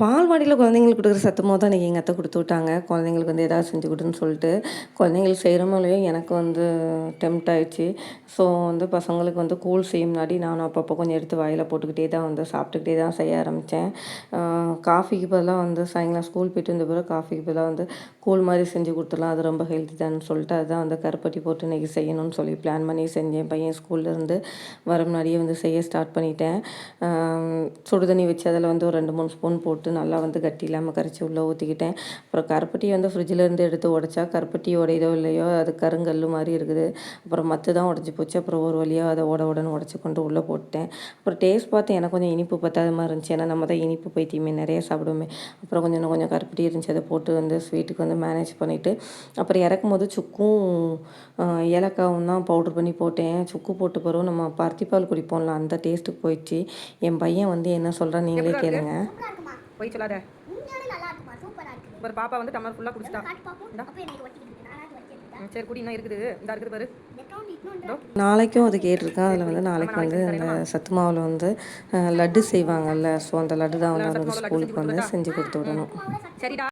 பால்வாடியில குழந்தைங்களுக்கு குடுக்குற சத்து மாவு தான் இன்னைக்கு எங்க அத்தை குடுத்து விட்டாங்க. குழந்தைங்களுக்கு வந்து ஏதாவது செஞ்சு குடுன்னு சொல்லிட்டு. குழந்தைங்களுக்கு செய்கிறோமோ இல்லையோ எனக்கு வந்து டெம்ப்ட் ஆயிடுச்சு. ஸோ வந்து பசங்களுக்கு வந்து கூழ் செய்யும் முன்னாடி நானும் அப்பப்போ கொஞ்சம் எடுத்து வாயில போட்டுக்கிட்டே தான் வந்து சாப்பிட்டுக்கிட்டே தான் செய்ய ஆரம்பித்தேன். காஃபிக்கு பதிலா வந்து சாயங்காலம் ஸ்கூல் போயிட்டு வந்த பிறகு காஃபிக்கு பதிலா வந்து கூழ் மாதிரி செஞ்சு கொடுத்துடலாம். அது ரொம்ப ஹெல்த்தி தான்னு சொல்லிட்டு அதுதான் வந்து கருப்பட்டி போட்டு இன்றைக்கி செய்யணும்னு சொல்லி பிளான் பண்ணி செஞ்சேன். பையன் ஸ்கூல்லேருந்து வர முன்னாடியே வந்து செய்ய ஸ்டார்ட் பண்ணிட்டேன். சுடுதண்ணி வச்சு அதில் வந்து ஒரு 2, 3 ஸ்பூன் போட்டு நல்லா வந்து கட்டி இல்லாமல் கரைச்சி உள்ளே ஊற்றிக்கிட்டேன். அப்புறம் கருப்பட்டியை வந்து ஃப்ரிட்ஜிலேருந்து எடுத்து உடைச்சா கருப்பட்டி உடையுதோ இல்லையோ அது கருங்கல் மாதிரி இருக்குது. அப்புறம் மத்து தான் உடஞ்சி போச்சு. அப்புறம் ஒரு வழியாக அதை உடன்னு உடச்சி கொண்டு உள்ளே போட்டேன். அப்புறம் டேஸ்ட் பார்த்து எனக்கு கொஞ்சம் இனிப்பு பத்தாத மாதிரி இருந்துச்சு. ஏன்னா நம்ம தான் இனிப்பு பைத்தியமே நிறைய சாப்பிடுவோமே. அப்புறம் இன்னும் கொஞ்சம் கருப்பட்டி இருந்துச்சு. அதை போட்டு வந்து ஸ்வீட்டுக்கு வந்து மேனேஜ் பண்ணிவிட்டு அப்புறம் இறக்கும்போது சுக்கும் ஏலக்காவும் தான் பவுட்ரு பண்ணி போட்டேன். சுக்கு போட்டு பிறகு நம்ம பருத்திப்பால் குடிப்போம்ல அந்த டேஸ்ட்டுக்கு போயிடுச்சு. என் பையன் வந்து என்ன சொல்கிறான் நீங்களே கேளுங்க. போய் சொல்லாத. ஒரு பாப்பா வந்து டம்ளர் ஃபுல்லாக குடிச்சிட்டா. சரி குடி இன்னும் இருக்குது. இந்த இருக்குது பாரு. நாளைக்கும் அது கேட்டிருக்கேன். அதில் வந்து நாளைக்கு வந்து அந்த சத்து மாவில் வந்து லட்டு செய்வாங்கல்ல. ஸோ அந்த லட்டு தான் வந்து அவனுக்கு ஸ்கூலுக்கு வந்து செஞ்சு கொடுத்து விடணும். சரிடா.